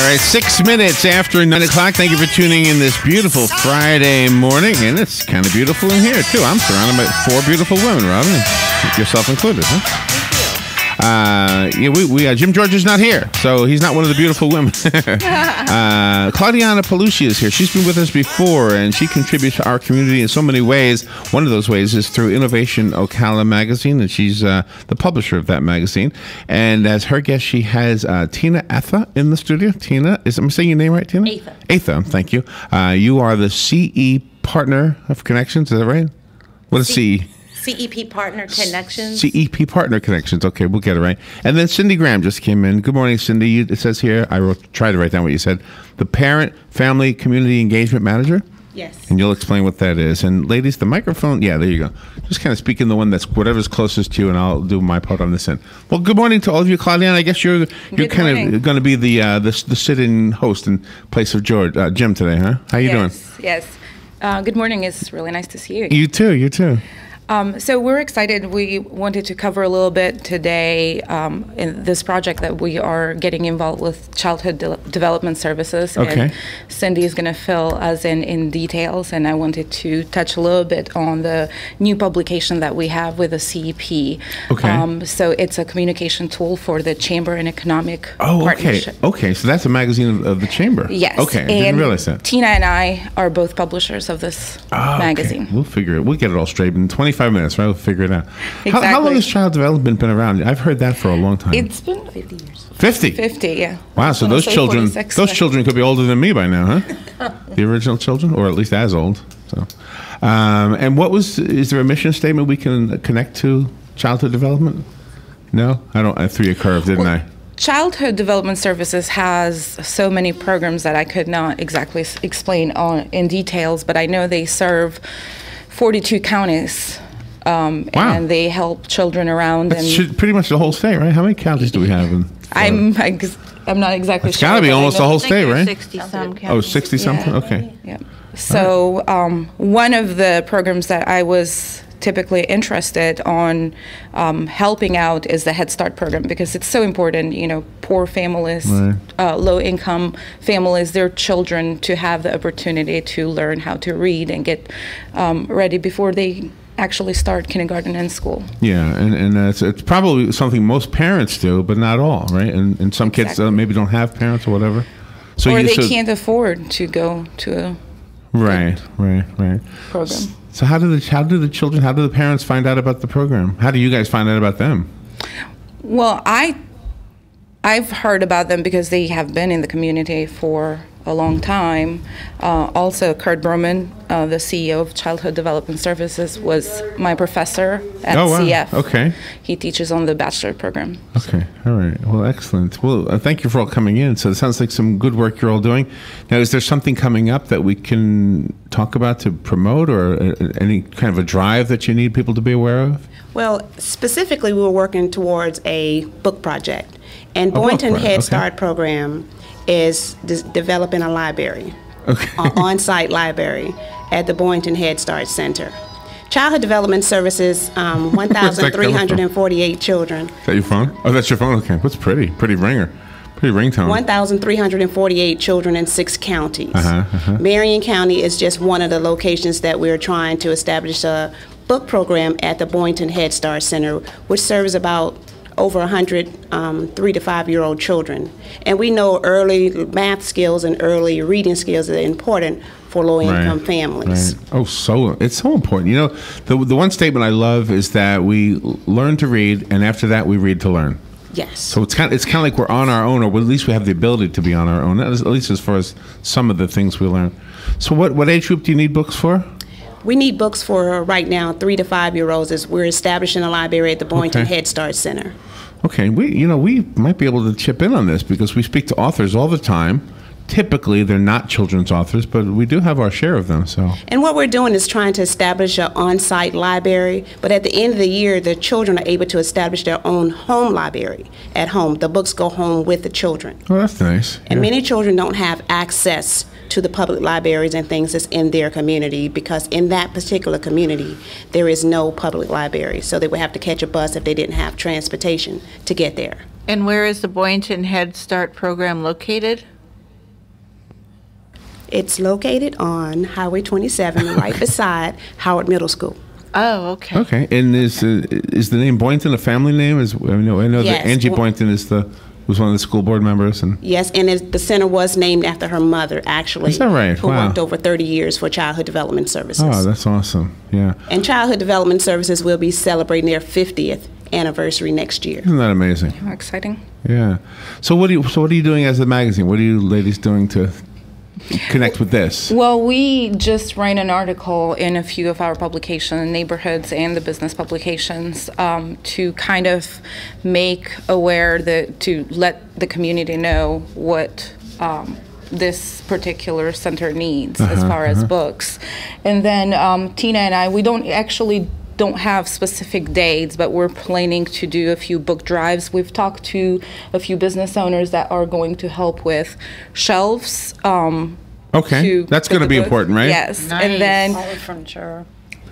right, 6 minutes after 9 o'clock. Thank you for tuning in this beautiful Friday morning. And it's kind of beautiful in here, too. I'm surrounded by 4 beautiful women, Robin. Yourself included, huh? Jim George is not here, so he's not one of the beautiful women. Klodiana Palushi is here. She's been with us before, and she contributes to our community in so many ways. One of those ways is through Innovation Ocala magazine, and she's the publisher of that magazine. And as her guest, she has Tina Atha in the studio. Tina, am I saying your name right, Tina? Atha. Atha, thank you. You are the CE Partner of Connections, is that right? What is CE? CEP Partner Connections. CEP Partner Connections. Okay, we'll get it right. And then Cindy Graham just came in. Good morning, Cindy. It says here, tried to write down what you said. The Parent Family Community Engagement Manager? Yes. And you'll explain what that is. And ladies, the microphone, yeah, there you go. Just kind of speak in the one that's whatever's closest to you, and I'll do my part on this end. Well, good morning to all of you, Klodiana. I guess you're kind of going to be the sit-in host in place of Jim today, huh? How you doing? Yes. Good morning. It's really nice to see you. You too. You too. So we're excited. We wanted to cover a little bit today in this project that we are getting involved with childhood development services. Okay. And Cindy is going to fill us in details, and I wanted to touch a little bit on the new publication that we have with the CEP. Okay. So it's a communication tool for the Chamber and Economic Partnership. Okay. So that's a magazine of the Chamber. Yes. Okay. I didn't realize that. Tina and I are both publishers of this magazine. Okay. We'll figure it. We'll get it all straight in 25 minutes, right? We'll figure it out. Exactly. How long has child development been around? I've heard that for a long time. It's been 50 years. 50? 50, yeah. Wow, so those children could be older than me by now, huh? The original children, or at least as old. So, and is there a mission statement we can connect to childhood development? No? I threw you a curve, didn't I? Childhood Development Services has so many programs that I could not exactly explain in details, but I know they serve 42 counties, wow. and they help children around. That's pretty much the whole state, right? How many counties do we have in Florida? I'm not exactly it's sure. It's got to be almost the whole state, right? 60-some counties. Oh, 60-something? Yeah. Okay. Yeah. So one of the programs that I was typically interested on helping out is the Head Start program, because it's so important, poor families, right. Low-income families, their children to have the opportunity to learn how to read and get ready before they actually start kindergarten and school. Yeah, and it's probably something most parents do, but not all, right? And some kids maybe don't have parents or whatever. So or they can't afford to go to a right program. So how do the parents find out about the program? How do you guys find out about them? Well, I've heard about them because they have been in the community for a long time. Also, Kurt Berman, the CEO of Childhood Development Services, was my professor at CF. Okay. He teaches on the bachelor program. Okay. All right. Well, excellent. Well, thank you for all coming in. So it sounds like some good work you're all doing. Now, is there something coming up that we can talk about to promote, or any kind of a drive that you need people to be aware of? Well, specifically, we were working towards a book project. And Boynton Head Start program is developing a library, an on-site library at the Boynton Head Start Center. Childhood Development Services, 1,348 children. Is that your phone? Oh, that's your phone? Okay. What's pretty ringer. Pretty ringtone. 1,348 children in 6 counties. Marion County is just one of the locations that we're trying to establish a book program at the Boynton Head Start Center, which serves about over 100 3 to 5-year-old children. And we know early math skills and early reading skills are important for low-income families. Right. Oh, it's so important. The one statement I love is that we learn to read, and after that we read to learn. Yes. So it's kind of like we're on our own, or at least we have the ability to be on our own, at least as far as some of the things we learn. So what age group do you need books for? We need books for, right now, 3 to 5-year-olds, as we're establishing a library at the Boynton Head Start Center. Okay, we might be able to chip in on this, because we speak to authors all the time. Typically, they're not children's authors, but we do have our share of them. So. And what we're doing is trying to establish an on-site library, but at the end of the year, the children are able to establish their own home library at home. The books go home with the children. Oh, that's nice. And many children don't have access to the public libraries and things that's in their community, because in that particular community, there is no public library. So they would have to catch a bus if they didn't have transportation to get there. And where is the Boynton Head Start program located? It's located on Highway 27, right beside Howard Middle School. Oh, okay. Okay, and is the name Boynton a family name? I know Yes. that Angie Boynton was one of the school board members, and Yes, and the center was named after her mother, actually. Is that right? Who Wow. worked over 30 years for Childhood Development Services. oh, that's awesome. Yeah, And Childhood Development Services will be celebrating their 50th anniversary next year. isn't that amazing? How exciting. Yeah. So what are you doing as a magazine? What are you ladies doing to connect with this? Well, we just ran an article in a few of our publications, neighborhoods and the business publications, to kind of make aware to let the community know what this particular center needs as far as books. And then Tina and I, we don't have specific dates, but we're planning to do a few book drives. We've talked to a few business owners that are going to help with shelves. Okay, that's put going to the be book- important, right? Yes, and then furniture.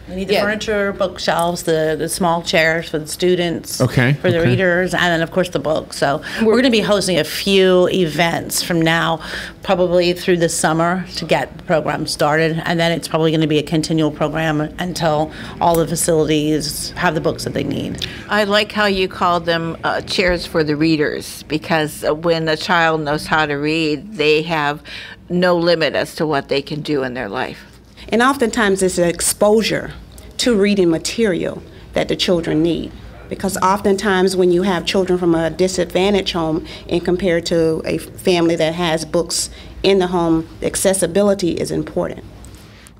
We need the Yeah. furniture, bookshelves, the small chairs for the students. Okay, For the okay. readers, and then, of course, the books. So we're going to be hosting a few events from now, probably through the summer, to get the program started. And then it's probably going to be a continual program until all the facilities have the books that they need. I like how you called them chairs for the readers, because when a child knows how to read, they have no limit as to what they can do in their life. And oftentimes it's an exposure to reading material that the children need. Because oftentimes when you have children from a disadvantaged home and compared to a family that has books in the home, accessibility is important.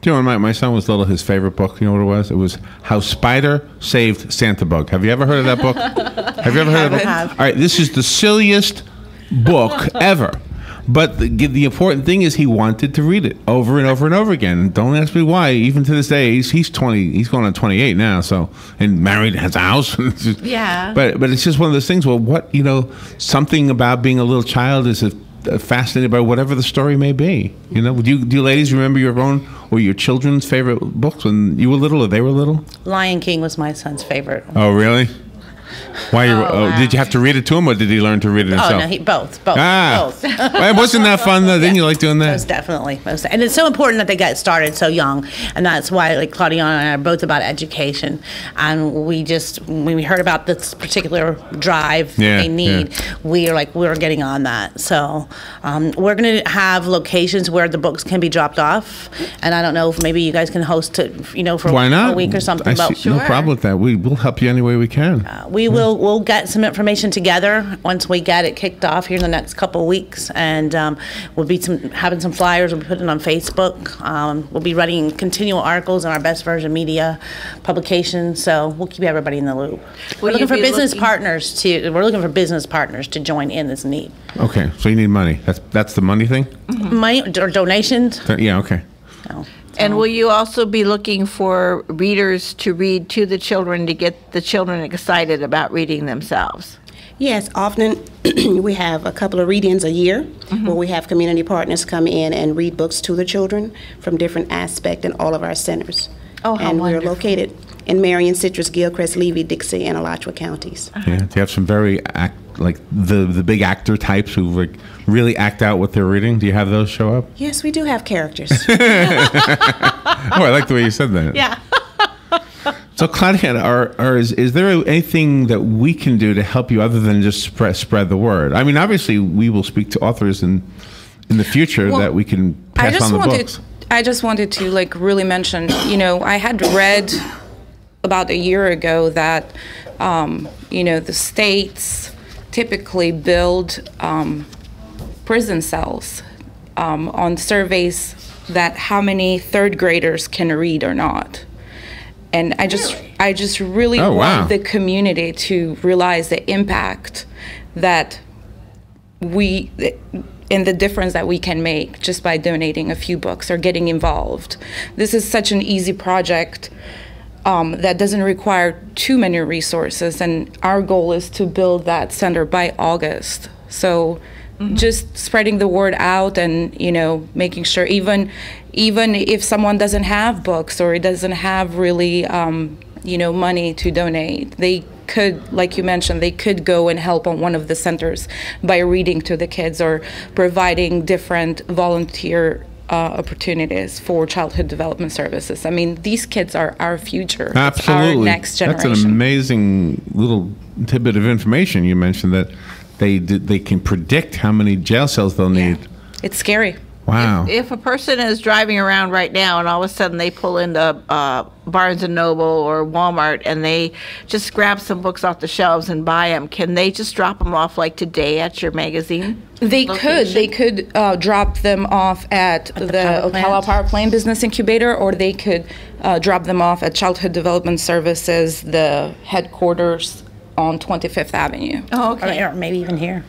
Do you know, when my son was little, his favorite book, you know what it was? It was How Spider Saved Santa Bug. Have you ever heard of that book? Have you ever heard of it? have. All right, this is the silliest book ever. But the important thing is he wanted to read it over and over and over again. Don't ask me why. Even to this day, he's 20. He's going on 28 now. So, and married, has a house. Yeah. But it's just one of those things. Well, something about being a little child is fascinated by whatever the story may be. You know, do you ladies remember your own or your children's favorite books when you were little or they were little? Lion King was my son's favorite. Oh, really? Why? wow. Did you have to read it to him, or did he learn to read it himself? Oh, no, both. Both. Well, wasn't that fun though? Didn't you like doing that? Most definitely. And it's so important that they get started so young. And that's why, like, Klodiana and I are both about education. And when we heard about this particular drive they need, we're getting on that. So we're going to have locations where the books can be dropped off. And I don't know if maybe you guys can host it, for Why not? a week or something. No problem with that. We'll help you any way we can. We'll get some information together once we get it kicked off here in the next couple of weeks, and we'll be having some flyers. We'll be putting on Facebook. We'll be writing continual articles on our Best Version Media publications. So we'll keep everybody in the loop. We're looking for business partners to join in this need. Okay, so you need money. That's the money thing. Money or donations. Yeah. Okay. So. And will you also be looking for readers to read to the children to get the children excited about reading themselves? Yes, often we have a couple of readings a year where we have community partners come in and read books to the children from different aspects in all of our centers. Oh, how and wonderful. we're located in Marion, Citrus, Gilchrist, Levy, Dixie, and Alachua counties. Yeah. Do you have some very the big actor types who really act out what they're reading? Do you have those show up? Yes, we do have characters. Oh, I like the way you said that. Yeah. So, Klodiana, is there anything that we can do to help you other than just spread the word? I mean, obviously, we will speak to authors in the future that we can pass on the books. I just wanted to really mention, I had read about a year ago that, the states typically build prison cells on surveys that how many third graders can read or not. And I just really want the community to realize the impact that and the difference that we can make just by donating a few books or getting involved. This is such an easy project that doesn't require too many resources, and our goal is to build that center by August. So just spreading the word out and, making sure even if someone doesn't have books or it doesn't have really, money to donate, they could, like you mentioned, they could go and help on one of the centers by reading to the kids or providing different volunteer opportunities for childhood development services. I mean, these kids are our future. Absolutely. It's our next generation. That's an amazing little tidbit of information you mentioned, that they can predict how many jail cells they'll need. It's scary. Wow. If a person is driving around right now and all of a sudden they pull into Barnes & Noble or Walmart and they just grab some books off the shelves and buy them, can they just drop them off like today at your magazine? They could drop them off at the Ocala Power Plant Business Incubator, or they could drop them off at Childhood Development Services, the headquarters on 25th Avenue. Oh, okay. Or maybe even here.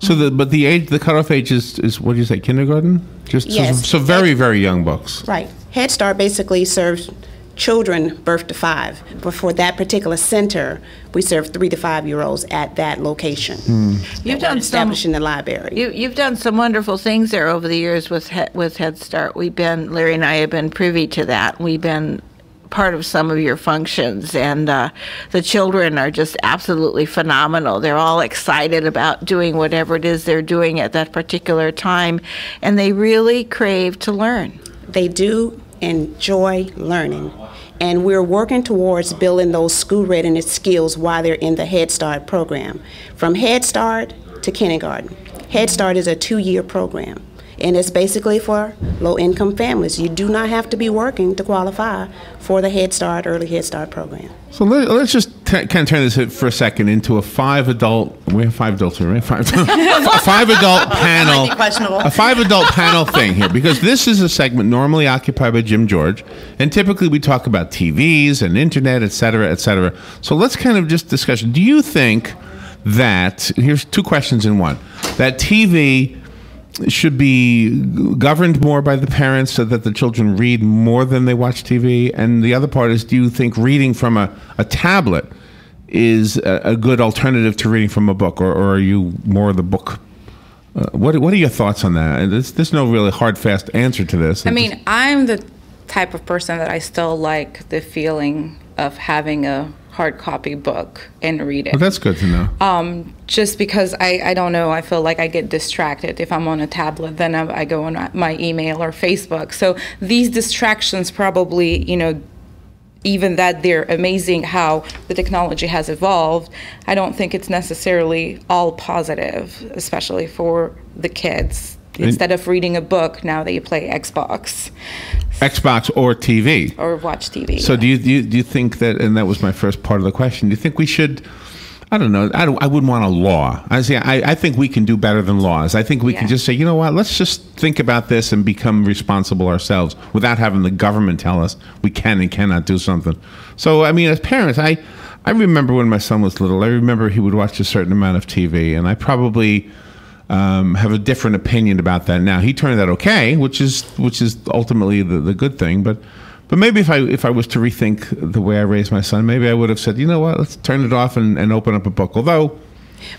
So the cutoff age is what do you say, kindergarten? Yes. So very, very young books. Right. Head Start basically serves children birth to 5, but for that particular center, we serve 3 to 5-year-olds at that location. You've done established in the library. You've done some wonderful things there over the years with Head Start. Larry and I have been privy to that. We've been part of some of your functions, and the children are just absolutely phenomenal. They're all excited about doing whatever it is they're doing at that particular time, and they really crave to learn. They do enjoy learning, and we're working towards building those school readiness skills while they're in the Head Start program. From Head Start to kindergarten. Head Start is a 2-year program, and it's basically for low-income families. You do not have to be working to qualify for the Head Start, early Head Start program. So let's just kind of turn this for a second into a 5-adult. We have 5 adults here, right? 5 adult panel. Might be questionable. A 5-adult panel thing here, because this is a segment normally occupied by Jim George, and typically we talk about TVs and internet, et cetera, et cetera. So let's kind of just discuss. Do you think that, here's 2 questions in one, that TV should be governed more by the parents so that the children read more than they watch TV? And the other part is, do you think reading from a tablet is a good alternative to reading from a book, or are you more the book? What are your thoughts on that? There's no really hard, fast answer to this. I mean, I'm the type of person that I still like the feeling of having a hard copy book and read it. Well, that's good to know. Just because I don't know, I feel like I get distracted if I'm on a tablet. Then I go on my email or Facebook. So these distractions probably, even that they're amazing how the technology has evolved, I don't think it's necessarily all positive, especially for the kids. Instead of reading a book, now they play Xbox or TV. Or watch TV. So do you think that, and that was my first part of the question, do you think we should, I don't know, I wouldn't want a law. I think we can do better than laws. I think we can just say, you know what, let's just think about this and become responsible ourselves without having the government tell us we can and cannot do something. So, I mean, as parents, I remember when my son was little, I remember he would watch a certain amount of TV, and I probably have a different opinion about that now. He turned out okay, which is ultimately the good thing. But maybe if I was to rethink the way I raised my son, maybe I would have said, you know what, let's turn it off and open up a book. Although,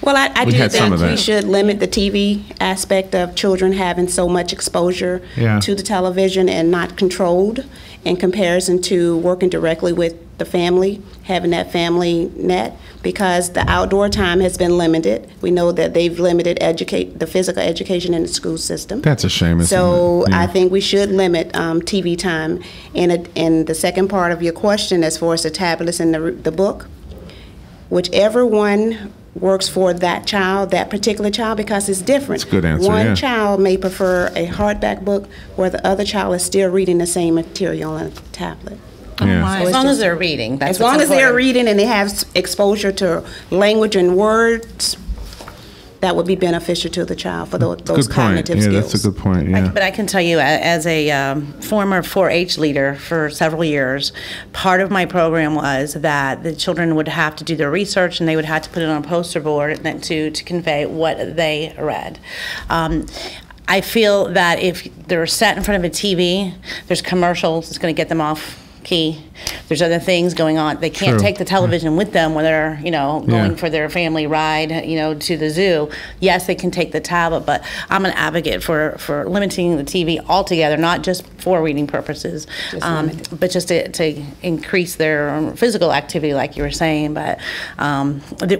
well, I do think we should limit the TV aspect of children having so much exposure to the television and not controlled, in comparison to working directly with the family, having that family net, because the outdoor time has been limited. We know that they've limited the physical education in the school system. That's a shame, isn't so it? Yeah. I think we should limit TV time. And the second part of your question, as far as the tablets and the book, whichever one works for that child, that particular child, because it's different. That's a good answer, One child may prefer a hardback book, where the other child is still reading the same material on a tablet. Yeah. So as long as they're reading. That's as long as they're reading and they have exposure to language and words, that would be beneficial to the child for those cognitive skills. Yeah, that's a good point. Yeah. But I can tell you, as a former 4-H leader for several years, part of my program was that the children would have to do their research, and they would have to put it on a poster board to convey what they read. I feel that if they're sat in front of a TV, there's commercials, it's going to get them off key. There's other things going on. They can't take the television with them when they're, going for their family ride, to the zoo. Yes, they can take the tablet, but I'm an advocate for limiting the TV altogether, not just for reading purposes, but just to increase their physical activity, like you were saying. But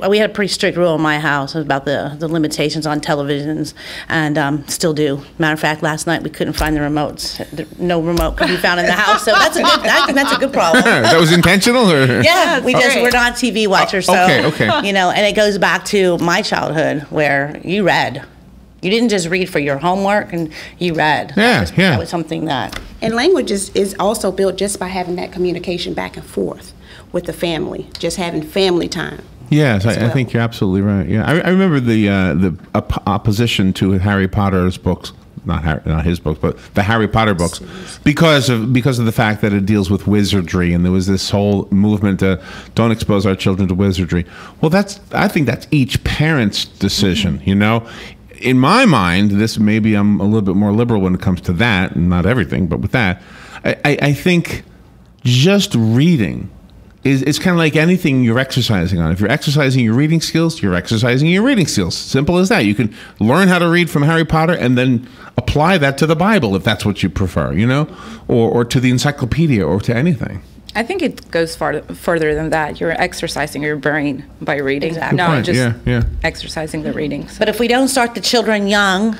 we had a pretty strict rule in my house about the limitations on televisions, and still do. Matter of fact, last night we couldn't find the remotes. No remote could be found in the house, so that's a good. I think that's a good problem. That was intentional, or? Yeah, we're not TV watchers, so okay. And it goes back to my childhood where you read. You didn't just read for your homework, and you read. That was something that. And language is also built just by having that communication back and forth with the family, just having family time. Yes, I think you're absolutely right. Yeah, I remember the opposition to Harry Potter's books. Not his books, but the Harry Potter books, because of the fact that it deals with wizardry, and there was this whole movement to don't expose our children to wizardry. Well, I think that's each parent's decision. In my mind, maybe I'm a little bit more liberal when it comes to that, and not everything, but with that, I think just reading it's kind of like anything you're exercising on. If you're exercising your reading skills, you're exercising your reading skills. Simple as that. You can learn how to read from Harry Potter and then apply that to the Bible if that's what you prefer, or to the encyclopedia or to anything. I think it goes further than that. You're exercising your brain by reading, exactly. just exercising the reading. So. But if we don't start the children young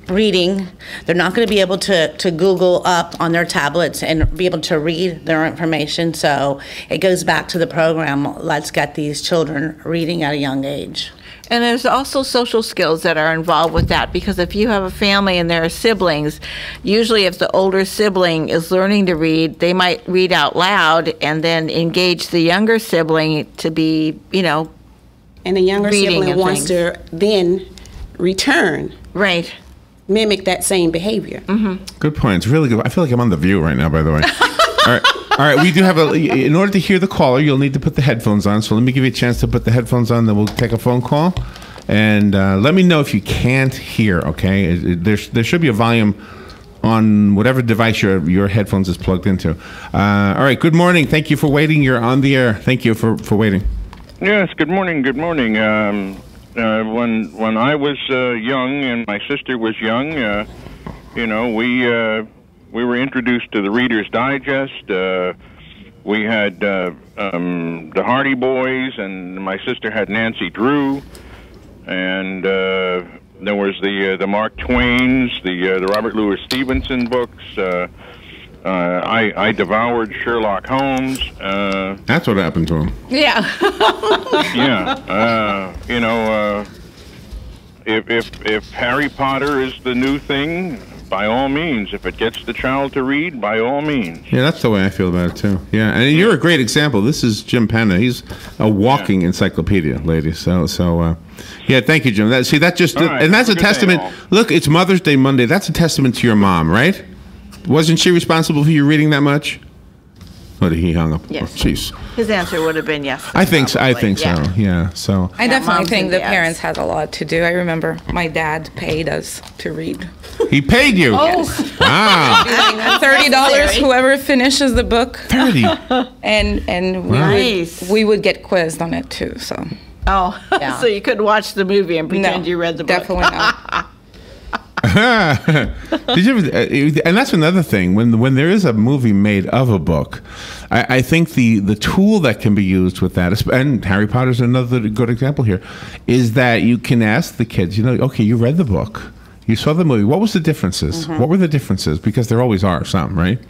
reading, they're not going to be able to Google up on their tablets and be able to read their information. So it goes back to the program. Let's get these children reading at a young age. And there's also social skills that are involved with that, because if you have a family and there are siblings, usually if the older sibling is learning to read, they might read out loud and then engage the younger sibling to be, and the younger sibling wants to then return. Right. Mimic that same behavior. Mm-hmm. Good point. It's really good. I feel like I'm on The View right now, by the way. All right. We do have in order to hear the caller, you'll need to put the headphones on. So let me give you a chance to put the headphones on, then we'll take a phone call. And let me know if you can't hear, okay? There should be a volume on whatever device your headphones is plugged into. All right, good morning. Thank you for waiting. You're on the air. Thank you for waiting. Yes, good morning. Good morning. When I was young and my sister was young, we were introduced to the Reader's Digest. We had the Hardy Boys, and my sister had Nancy Drew, and there was the Mark Twains, the Robert Louis Stevenson books. I devoured Sherlock Holmes. That's what happened to him. Yeah. If Harry Potter is the new thing, by all means. If it gets the child to read, by all means. Yeah, that's the way I feel about it too. Yeah, and you're a great example. This is Jim Penna. He's a walking encyclopedia, ladies. So yeah, thank you, Jim. That's right. And that's a testament. Look, it's Mother's Day Monday. That's a testament to your mom, right? Wasn't she responsible for you reading that much? Oh, he hung up. Yes. Jeez. His answer would have been yes. I think so. Yeah. So I definitely think the parents had a lot to do. I remember my dad paid us to read. He paid you? Yes. Wow. $30. Whoever finishes the book. 30. And we would get quizzed on it too. So. Oh, yeah. So you couldn't watch the movie and pretend you read the book. Definitely not. Did you ever, and that's another thing, when there is a movie made of a book, I think the tool that can be used with that, and Harry Potter's another good example here, is that you can ask the kids, okay, you read the book, you saw the movie, what was the differences? Mm-hmm. What were the differences? Because there always are some, right?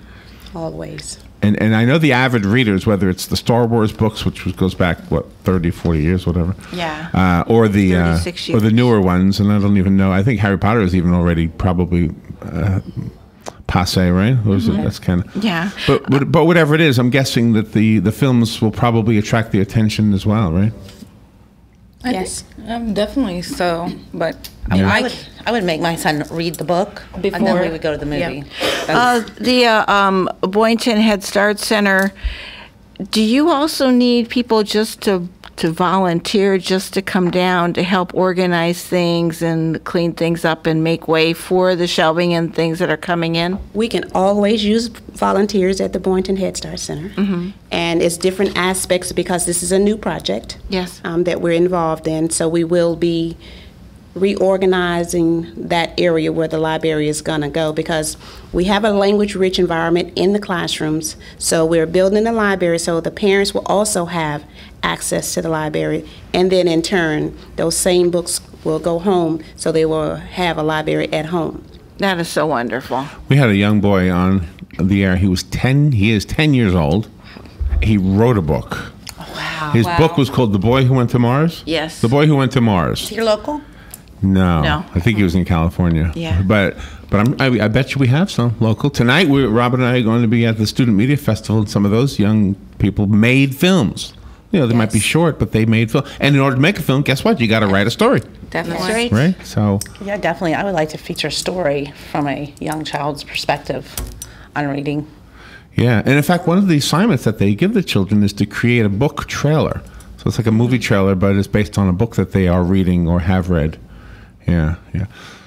Always. And I know the avid readers, whether it's the Star Wars books, which goes back 30, 40 years, whatever. Yeah. Or the newer ones, and I don't even know. I think Harry Potter is even already probably passé, right? Mm-hmm. That's kind of. Yeah. But whatever it is, I'm guessing that the films will probably attract the attention as well, right? Yes. Definitely so, but I would make my son read the book before, and then we would go to the movie. Yeah. The Boynton Head Start Center, do you also need people just to to volunteer just to come down to help organize things and clean things up and make way for the shelving and things that are coming in? We can always use volunteers at the Boynton Head Start Center. And it's different aspects because this is a new project Yes. That we're involved in. So we will be reorganizing that area where the library is going to go, because we have a language-rich environment in the classrooms. So we're building the library so the parents will also have access to the library, and then in turn those same books will go home, so they will have a library at home. That is so wonderful. We had a young boy on the air. He is 10 years old. He wrote a book. Wow. His book was called The Boy Who Went to Mars. Yes. The Boy Who Went to Mars. You're local? No, No. I think he was in California. Yeah. But I bet you we have some local. Tonight, Robin and I are going to be at the Student Media Festival, and some of those young people made films. You know, they might be short, but they made film. And in order to make a film, guess what? You got to write a story, Definitely. right? So Yeah, definitely. I would like to feature a story from a young child's perspective on reading. yeah. And in fact, one of the assignments that they give the children is to create a book trailer. So it's like a movie trailer, but it's based on a book that they are reading or have read. Yeah.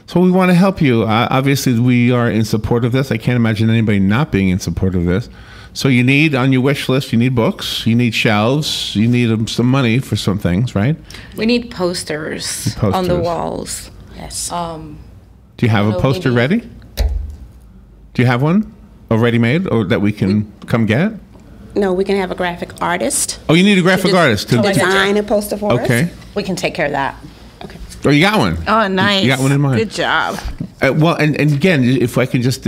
So we want to help you. Obviously, we are in support of this. I can't imagine anybody not being in support of this. So you need, on your wish list, you need books, you need shelves, you need some money for some things, right? We need posters on the walls. Yes. Do you have a poster maybe- ready? Do you have one already made, or that we can come get? No, we can have a graphic artist Oh, you need a graphic artist to design a poster for us. Okay. We can take care of that. Oh, you got one. Oh, nice. You got one in mind. Good job. Well, and again, if I could just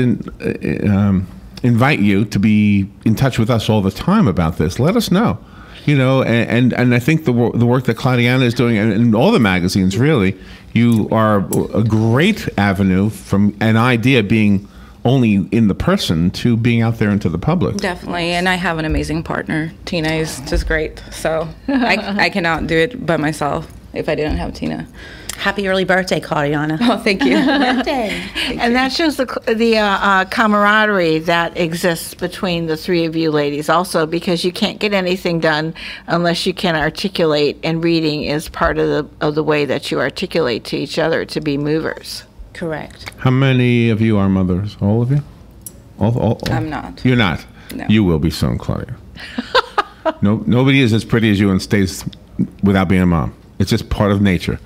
invite you to be in touch with us all the time about this, let us know. You know, and I think the work that Klodiana is doing, and all the magazines, really, you are a great avenue from an idea being only in the person to being out there into the public. Definitely, and I have an amazing partner. Tina is just great, so I cannot do it by myself if I didn't have Tina. Happy early birthday, Klodiana. Oh, thank you. And that shows the camaraderie that exists between the three of you ladies also, because you can't get anything done unless you can articulate, and reading is part of the way that you articulate to each other to be movers. Correct. How many of you are mothers? All of you? All? I'm not. You're not? No. You will be soon, Claudia. Nobody is as pretty as you and stays without being a mom. It's just part of nature.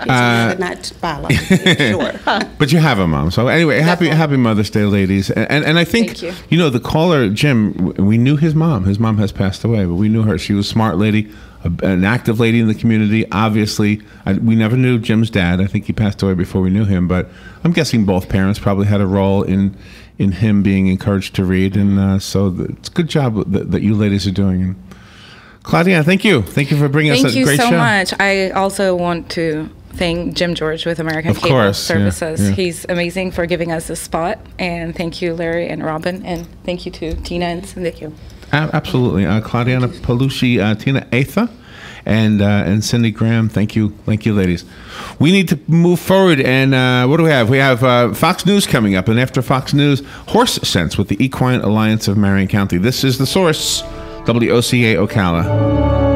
Not biological, sure. But you have a mom. So anyway, happy Mother's Day, ladies. And I think, Thank you. know, the caller, Jim, we knew his mom. His mom has passed away, but we knew her. She was a smart lady, an active lady in the community. Obviously, we never knew Jim's dad. I think he passed away before we knew him. But I'm guessing both parents probably had a role in him being encouraged to read. And so it's a good job that you ladies are doing. And Klodiana, thank you. Thank you for bringing us a great show. Thank you so much. I also want to thank Jim George with American Cable Services. Yeah. He's amazing for giving us this spot. And thank you, Larry and Robin. And thank you to Tina and Cindy. Thank you. Absolutely. Klodiana Palushi, Tina Atha, and Cindy Graham. Thank you, ladies. We need to move forward. And what do we have? We have Fox News coming up. And after Fox News, Horse Sense with the Equine Alliance of Marion County. This is The Source, WOCA Ocala.